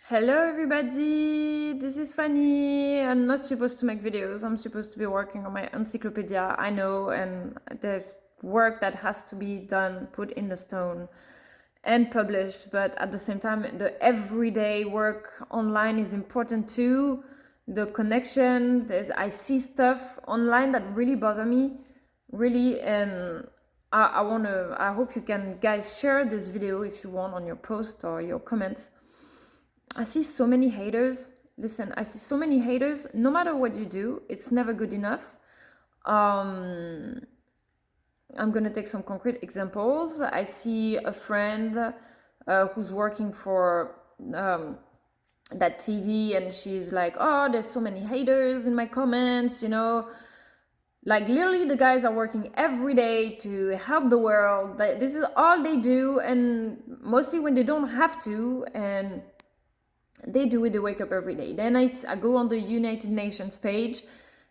Hello everybody, this is Fanny. I'm not supposed to make videos, I'm supposed to be working on my encyclopedia, I know, and there's work that has to be done, put in the stone and published, but at the same time the everyday work online is important too. The connection, I see stuff online that really bother me, really, and I hope you can guys share this video if you want on your post or your comments. I see so many haters. Listen, I see so many haters. No matter what you do, it's never good enough. I'm gonna take some concrete examples. I see a friend who's working for that TV, and she's like, "Oh, there's so many haters in my comments," you know. Like literally, the guys are working every day to help the world. This is all they do, and mostly when they don't have to, and they do it, they wake up every day. Then I go on the United Nations page.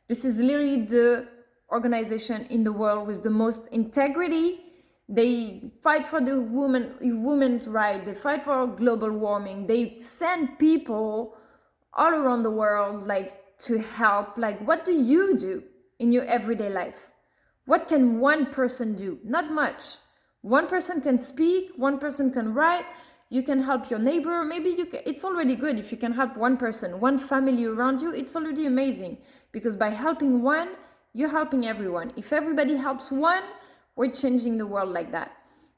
This is literally the organization in the world with the most integrity. They fight for the women's right. They fight for global warming. They send people all around the world, like, to help. Like, what do you do in your everyday life? What can one person do? Not much. One person can speak, one person can write, you can help your neighbor. Maybe it's already good if you can help one person, one family around you. It's already amazing, because by helping one, you're helping everyone. If everybody helps one, we're changing the world like that.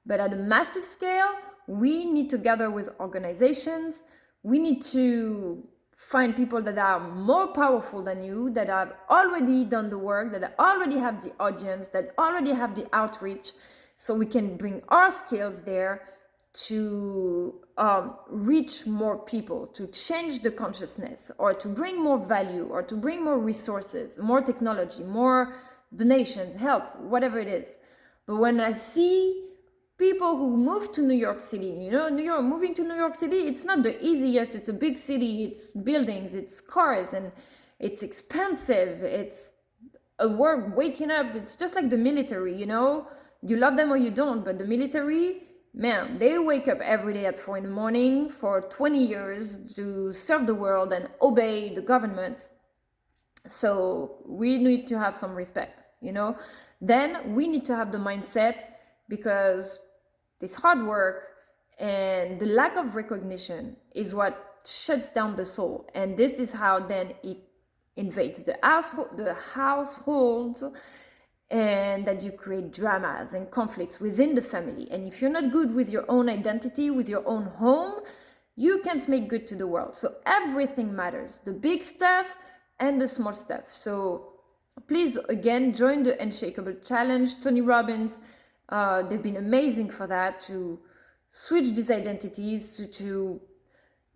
But at a massive scale, we need to gather with organizations. We need to find people that are more powerful than you, that have already done the work, that already have the audience, that already have the outreach, so we can bring our skills there to reach more people, to change the consciousness, or to bring more value, or to bring more resources, more technology, more donations, help, whatever it is. But when I see people who move to New York City, you know, moving to New York City, it's not the easiest. It's a big city, it's buildings, it's cars, and it's expensive. It's a work, waking up. It's just like the military, you know, you love them or you don't, but the military, man, they wake up every day at 4 in the morning for 20 years to serve the world and obey the governments. So we need to have some respect, you know. Then we need to have the mindset, because this hard work and the lack of recognition is what shuts down the soul. And this is how then it invades the households, and that you create dramas and conflicts within the family. And if you're not good with your own identity, with your own home, you can't make good to the world. So everything matters, the big stuff and the small stuff. So please, again, join the Unshakable Challenge. Tony Robbins, they've been amazing for that, to switch these identities to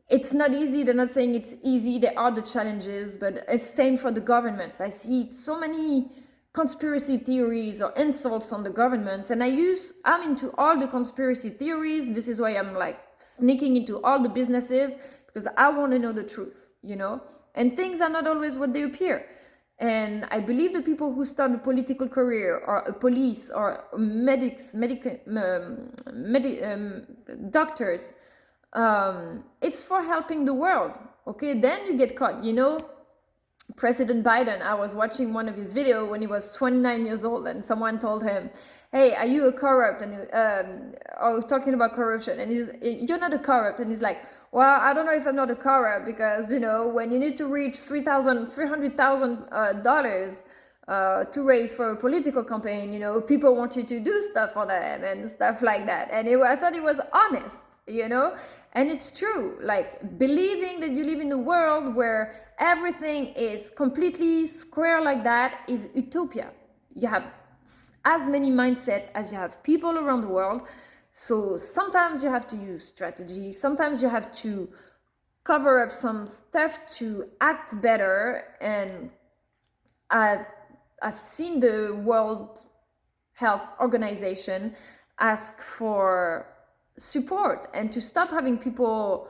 it's not easy. They're not saying it's easy. There are the challenges, but it's same for the governments. I see so many conspiracy theories or insults on the governments, and I'm into all the conspiracy theories. This is why I'm like sneaking into all the businesses, because I want to know the truth, you know, and things are not always what they appear. And I believe the people who start a political career, or a police, or doctors, it's for helping the world. Okay, then you get caught, you know. President Biden, I was watching one of his videos when he was 29 years old, and someone told him, "Hey, are you a corrupt?" And talking about corruption, and "You're not a corrupt." And he's like, "Well, I don't know if I'm not a corrupt, because, you know, when you need to reach $300,000 to raise for a political campaign, you know, people want you to do stuff for them and stuff like that." And I thought he was honest, you know. And it's true, like, believing that you live in a world where everything is completely square like that is utopia. You have as many mindset as you have people around the world. So sometimes you have to use strategy. Sometimes you have to cover up some stuff to act better. And I've seen the World Health Organization ask for support, and to stop having people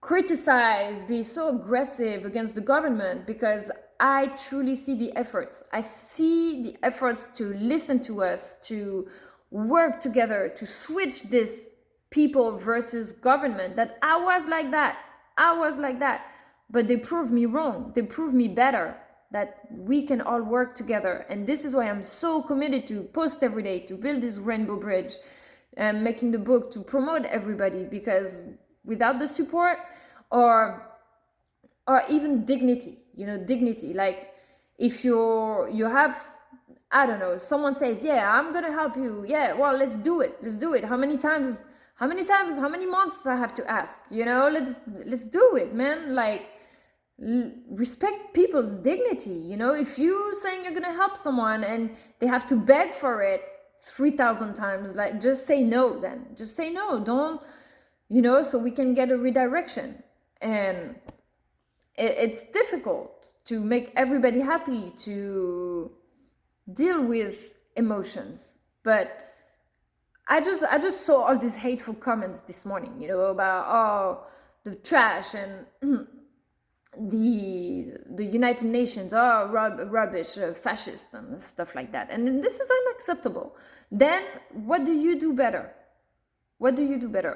criticize, be so aggressive against the government, because I truly see the efforts. I see the efforts to listen to us, to work together, to switch this people versus government, that I was like that I was like that. But they proved me wrong. They proved me better, that we can all work together. And this is why I'm so committed to post every day, to build this rainbow bridge, and making the book, to promote everybody, because without the support, or even dignity, dignity, like if you have, I don't know, someone says, yeah, I'm gonna help you, yeah, well, let's do it. How many months I have to ask, let's do it, man. Like, respect people's dignity. If you saying you're gonna help someone and they have to beg for it 3,000 times, like, just say no. Then just say no. Don't, so we can get a redirection. And it's difficult to make everybody happy, to deal with emotions. But I just saw all these hateful comments this morning, about the trash and the United Nations, rubbish, fascist and stuff like that. And this is unacceptable. Then what do you do better?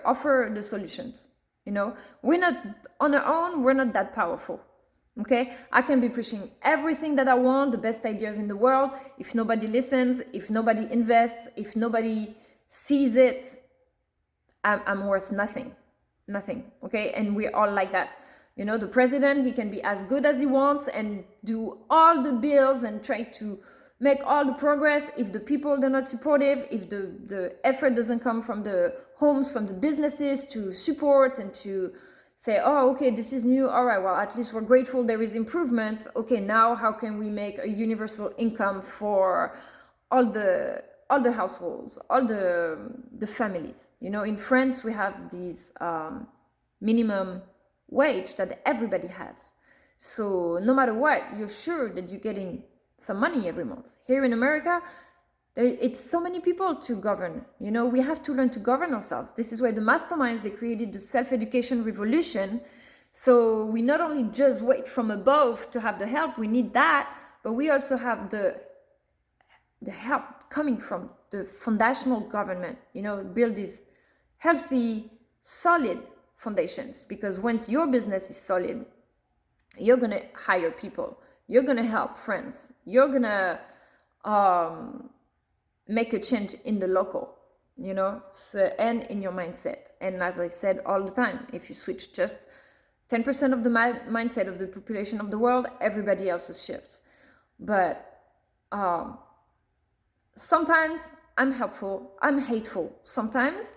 Offer the solutions. We're not on our own, we're not that powerful. Okay, I can be pushing everything that I want, the best ideas in the world. If nobody listens, if nobody invests, if nobody sees it, I'm worth nothing. Okay, and we're all like that. The president, he can be as good as he wants and do all the bills and try to make all the progress. If the people, they're not supportive, if the effort doesn't come from the homes, from the businesses to support and to say, oh, okay, this is new, all right, well, at least we're grateful there is improvement. Okay, now how can we make a universal income for all the households, all the families? In France, we have these minimum wage that everybody has. So no matter what, you're sure that you're getting some money every month. Here in America, it's so many people to govern. We have to learn to govern ourselves. This is why the masterminds, they created the self-education revolution. So we not only just wait from above to have the help, we need that, but we also have the help coming from the foundational government, build these healthy, solid foundations. Because once your business is solid, you're gonna hire people, you're gonna help friends, you're gonna make a change in the local, and in your mindset. And as I said all the time, if you switch just 10% of the mindset of the population of the world, everybody else shifts. But sometimes I'm helpful, I'm hateful. Sometimes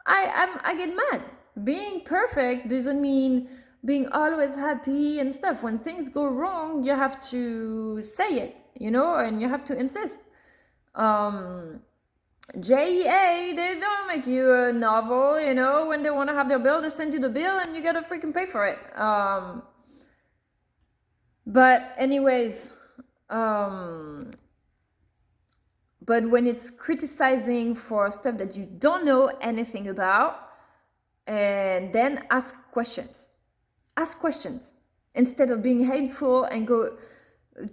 I get mad. Being perfect doesn't mean being always happy and stuff. When things go wrong, you have to say it, and you have to insist. JEA, they don't make you a novel, when they want to have their bill, they send you the bill and you gotta freaking pay for it. But anyways, but when it's criticizing for stuff that you don't know anything about, and then ask questions instead of being hateful and go.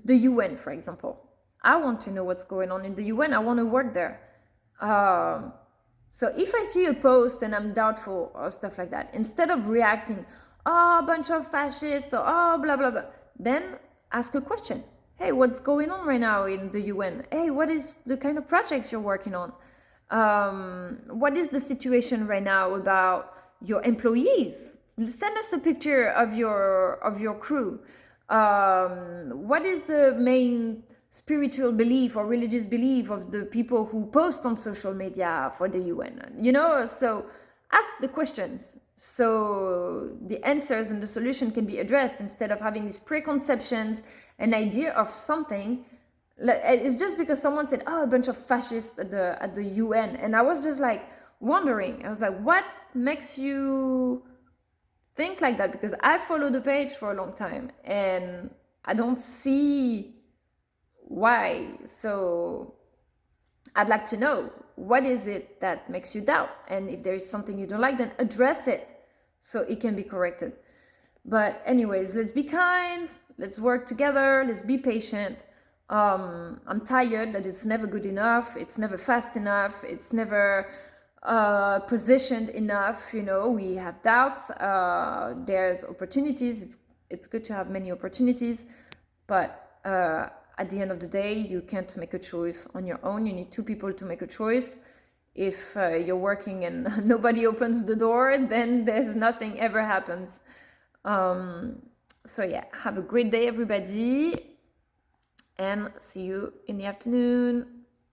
The UN, for example, I want to know what's going on in the UN. I want to work there. So if I see a post and I'm doubtful or stuff like that, instead of reacting, oh, a bunch of fascists, or oh, blah blah blah, then ask a question. Hey, what's going on right now in the UN? Hey, what is the kind of projects you're working on? What is the situation right now about your employees? Send us a picture of your crew. What is the main spiritual belief or religious belief of the people who post on social media for the UN? So ask the questions so the answers and the solution can be addressed, instead of having these preconceptions, an idea of something. It's just because someone said, oh, a bunch of fascists at the UN, and I was just like wondering. I was like, what makes you think like that? Because I followed the page for a long time and I don't see why. So I'd like to know, what is it that makes you doubt? And if there is something you don't like, then address it so it can be corrected. But anyways, let's be kind, let's work together, let's be patient. I'm tired that it's never good enough, it's never fast enough, it's never positioned enough. You know, we have doubts. There's opportunities. It's good to have many opportunities, but at the end of the day, you can't make a choice on your own. You need two people to make a choice. If you're working and nobody opens the door, then there's nothing ever happens. So yeah, have a great day, everybody, and see you in the afternoon.